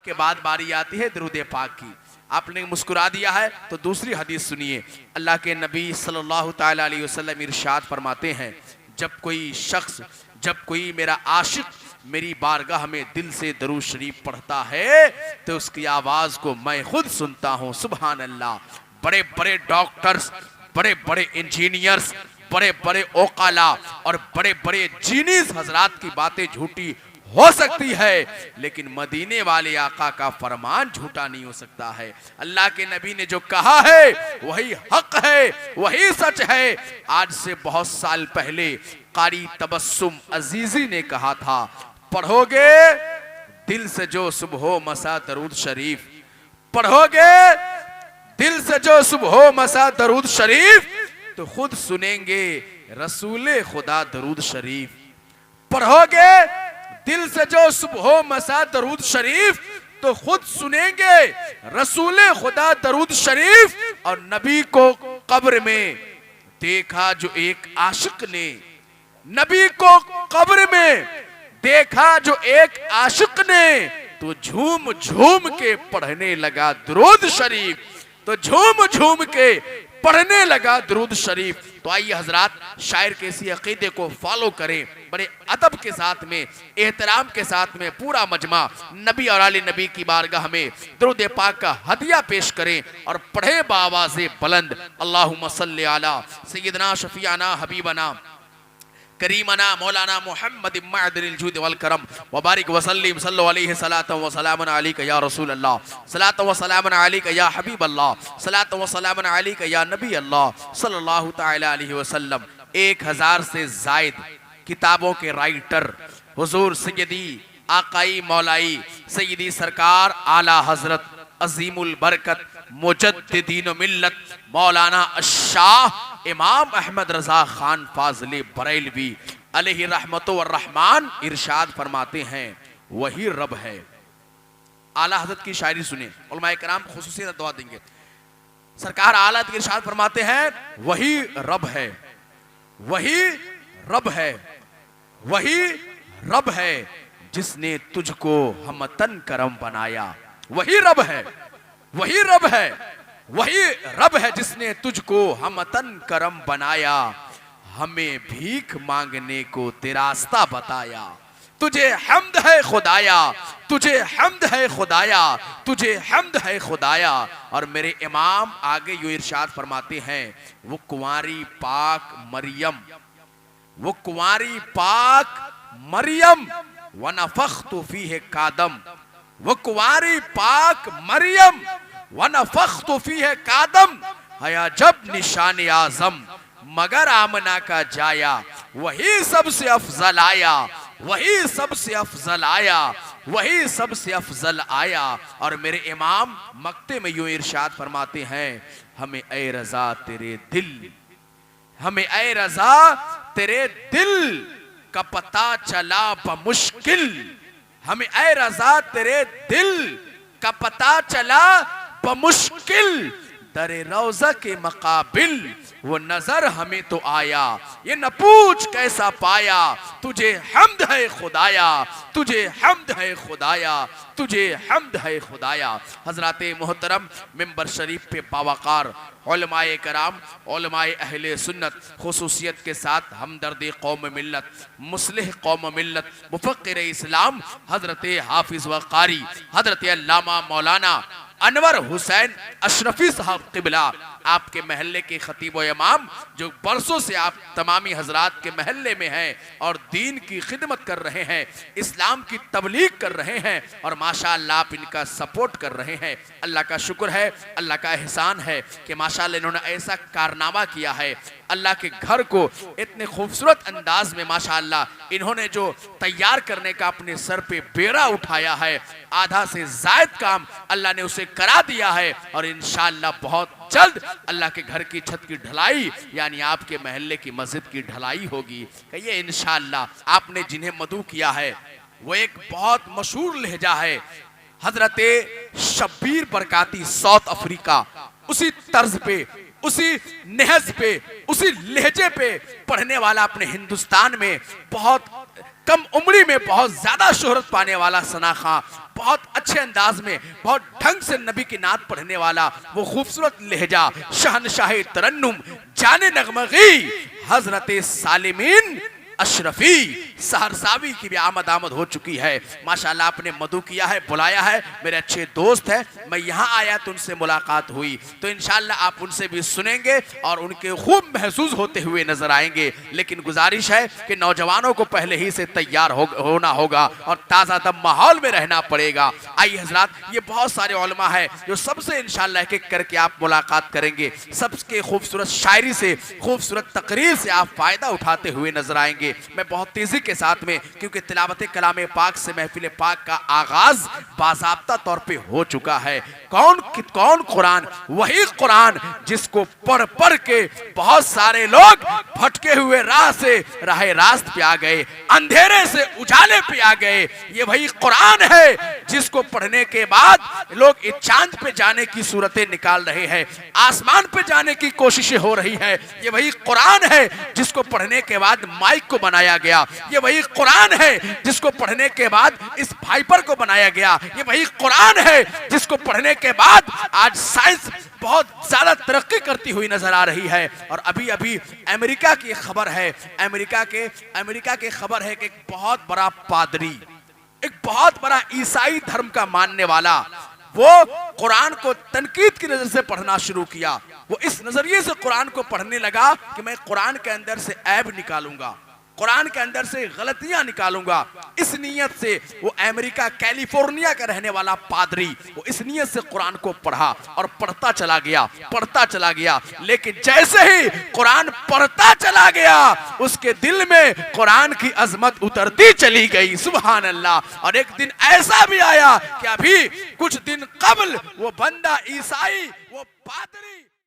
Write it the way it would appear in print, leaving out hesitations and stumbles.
आपके बाद बारी आती है दरूद पाक की। आपने मुस्कुरा दिया है तो दूसरी हदीस सुनिए। अल्लाह के नबी सल्लल्लाहु ताला अलैहि वसल्लम इरशाद फरमाते हैं, जब कोई शख्स, जब कोई मेरा आशिक मेरी बारगाह में दिल से दरूद शरीफ पढ़ता है तो उसकी आवाज को मैं खुद सुनता हूँ। सुभान अल्लाह। बड़े बड़े डॉक्टर्स, बड़े बड़े इंजीनियर्स, बड़े बड़े ओकाला और बड़े बड़े जीनियस हजरात की बातें झूठी हो सकती है, लेकिन मदीने वाले आका का फरमान झूठा नहीं हो सकता है। अल्लाह के नबी ने जो कहा है वही हक है, वही सच है। आज से बहुत साल पहले कारी तबस्सुम अजीजी ने कहा था, पढ़ोगे दिल से जो सुबह मसा दरूद शरीफ, पढ़ोगे दिल से जो सुबह मसा दरूद शरीफ तो खुद सुनेंगे रसूले खुदा दरूद शरीफ। पढ़ोगे दिल से जो सुबह मसा दरूद शरीफ तो खुद सुनेंगे रसूले खुदा दरूद शरीफ। और नबी को कब्र में देखा जो एक आशिक ने, नबी को कब्र में देखा जो एक आशिक ने, तो झूम झूम के पढ़ने लगा दरूद शरीफ, तो झूम झूम के पढ़ने लगा दरूद शरीफ। तो आइए हजरात, शायर के इसी अकीदे को फॉलो करें, बड़े अदब के साथ में, एहतराम के साथ में पूरा मजमा नबी और आले नबी की बारगाह में दरूद पाक का हदिया पेश करें और पढ़े बावाज़े बुलंद, अल्लाहुम्मा सल्ली अला सय्यदना शफीअना हबीबना करीमना मौलाना मोहम्मद इम्मादिल जूद वल करम वबारिक वसल्लिम सल्लु अलैहि सलातु व सलामुन अलैका या रसूल अल्लाह, सलातु व सलामुन अलैका या हबीब अल्लाह, सलातु व सलामुन अलैका या नबी अल्लाह सल्लल्लाहु तआला अलैहि वसल्लम। 1000 से जायद किताबों के राइटर हुजूर सैयदी आकाई मौलाई सैयदी सरकार आला हजरत अजीमुल बरकत मुजद्दिदीन मिल्लत मौलाना अशाह इमाम अहमद रजा खान फाजले बरेलवी अलैहि रहमतो व रहमान इरशाद फरमाते हैं, वही रब है। आला हजरत की शायरी सुने, उलमाए कराम खुसूसियत दुआ देंगे। सरकार आला हजरत इरशाद फरमाते हैं, वही रब है, वही रब है, वही रब है जिसने तुझको हमतन करम बनाया। वही रब है, वही रब है, वही रब है जिसने तुझको हमतन करम बनाया। हमें भीख मांगने को तेरास्ता बताया। तुझे हम्द है खुदाया, तुझे हम्द है खुदाया, तुझे हम्द है खुदाया। और मेरे इमाम आगे यूं इरशाद फरमाते हैं, वो कुंवारी पाक मरियम, वो कुंवारी पाक मरियम वनफख्तु फीहे कादम, वो कुंवारी पाक मरियम वनफख्तु फीहे कादम। हया जब निशान आजम मगर आमना का जाया, वही सबसे अफजल आया, वही सबसे अफजल आया, वही सबसे अफजल आया। और मेरे इमाम मक्ते में यूं इरशाद फरमाते हैं, हमें ए रजा तेरे दिल, हमें ए रजा तेरे दिल का पता चला बमुश्किल, हमें ए रजा तेरे दिल का पता चला बमुश्किल। दरे रौजा के मकाबिल वो नजर हमें तो आया, ये न पूछ कैसा पाया। तुझे हम्द है खुदाया, तुझे हम्द है खुदाया, तुझे हम्द है खुदाया। हजराते मोहतरम मिंबर शरीफ पे बावकार उलमाए कराम, उलमाए अहले सुन्नत, खुसूसियत के साथ हमदर्द कौम मिल्लत, मुस्लिह कौम मिल्लत, मुफक्किर इस्लाम हजरत हाफिज व कारी हजरत अल्लामा मौलाना अनवर हुसैन अशरफी साहब किबला, आपके महल्ले के खतीब व इमाम, जो बरसों से आप तमामी हजरात के महल्ले में हैं और दीन की खिदमत कर रहे हैं, इस्लाम की तबलीग कर रहे हैं और माशाअल्लाह आप इनका सपोर्ट कर रहे हैं। अल्लाह का शुक्र है, अल्लाह का एहसान है कि माशाअल्लाह इन्होंने ऐसा कारनामा किया है। अल्लाह के घर को इतने खूबसूरत अंदाज में माशाअल्लाह इन्होंने जो तैयार करने का अपने सर पे बेड़ा उठाया है, आधा से जायद काम अल्लाह ने उसे करा दिया है। और इंशाअल्लाह बहुत जल्द अल्लाह के घर की छत की ढलाई यानी आपके महल्ले की मस्जिद की ढलाई होगी। कहिए इंशाअल्लाह। आपने जिन्हें मदू किया है वो एक बहुत मशहूर लहजा है, हजरते शब्बीर बरकाती साउथ अफ्रीका, उसी तर्ज पे, उसी नहज पे, उसी लहजे पे पढ़ने वाला अपने हिंदुस्तान में बहुत कम उम्री में बहुत ज्यादा शोहरत पाने वाला सना खां, बहुत अच्छे अंदाज में बहुत ढंग से नबी की नात पढ़ने वाला, वो खूबसूरत लहजा शहनशाह तरन्नुम जाने नगमगी हजरत सालिमीन अशरफी सहरसावी की भी आमद हो चुकी है। माशाल्लाह आपने मधु किया है, बुलाया है, मेरे अच्छे दोस्त हैं, मैं यहाँ आया तो उनसे मुलाकात हुई, तो इंशाल्लाह आप उनसे भी सुनेंगे और उनके खूब महसूस होते हुए नजर आएंगे। लेकिन गुजारिश है कि नौजवानों को पहले ही से तैयार होना होगा और ताज़ा दम माहौल में रहना पड़ेगा। आइए हजरात, ये बहुत सारे उलमा है जो सबसे इंशाल्लाह एक एक करके आप मुलाकात करेंगे, सबके खूबसूरत शायरी से, खूबसूरत तकरीर से आप फायदा उठाते हुए नजर आएंगे। मैं बहुत तेजी के साथ में, क्योंकि तिलावत कलाम पाक से महफिल पाक का आगाज बाज़ाब्ता तौर पे हो चुका है। कौन कुरान? वही कुरान जिसको पढ़ के बहुत सारे लोग भटके हुए राह से राहे रास्त पे आ गए, अंधेरे से उजाले पे आ गए। ये वही कुरान है जिसको पढ़ने के बाद लोग इस चांद पे जाने की सूरतें निकाल रहे हैं, आसमान पे जाने की कोशिशें हो रही है। ये वही कुरान है जिसको पढ़ने के बाद माइक को बनाया गया। ये वही कुरान है जिसको पढ़ने के बाद इस वाइपर को बनाया गया। ये वही कुरान है जिसको पढ़ने के बाद आज साइंस बहुत ज्यादा तरक्की करती हुई नजर आ रही है। और अभी अभी अमेरिका की खबर है, अमेरिका की खबर है कि एक बहुत बड़ा पादरी, एक बहुत बड़ा ईसाई धर्म का मानने वाला, वो कुरान को तनकीद की नजर से पढ़ना शुरू किया। वो इस नजरिए से कुरान को पढ़ने लगा कि मैं कुरान के अंदर से ऐब निकालूंगा, कुरान के अंदर से गलतियां निकालूंगा। इस नियत से वो अमेरिका कैलिफोर्निया का रहने वाला पादरी, वो इस नियत से कुरान को पढ़ा और पढ़ता चला गया। लेकिन जैसे ही कुरान पढ़ता चला गया, उसके दिल में कुरान की अजमत उतरती चली गई। सुभान अल्लाह। और एक दिन ऐसा भी आया कि अभी कुछ दिन कबल वो बंदा ईसाई, वो पादरी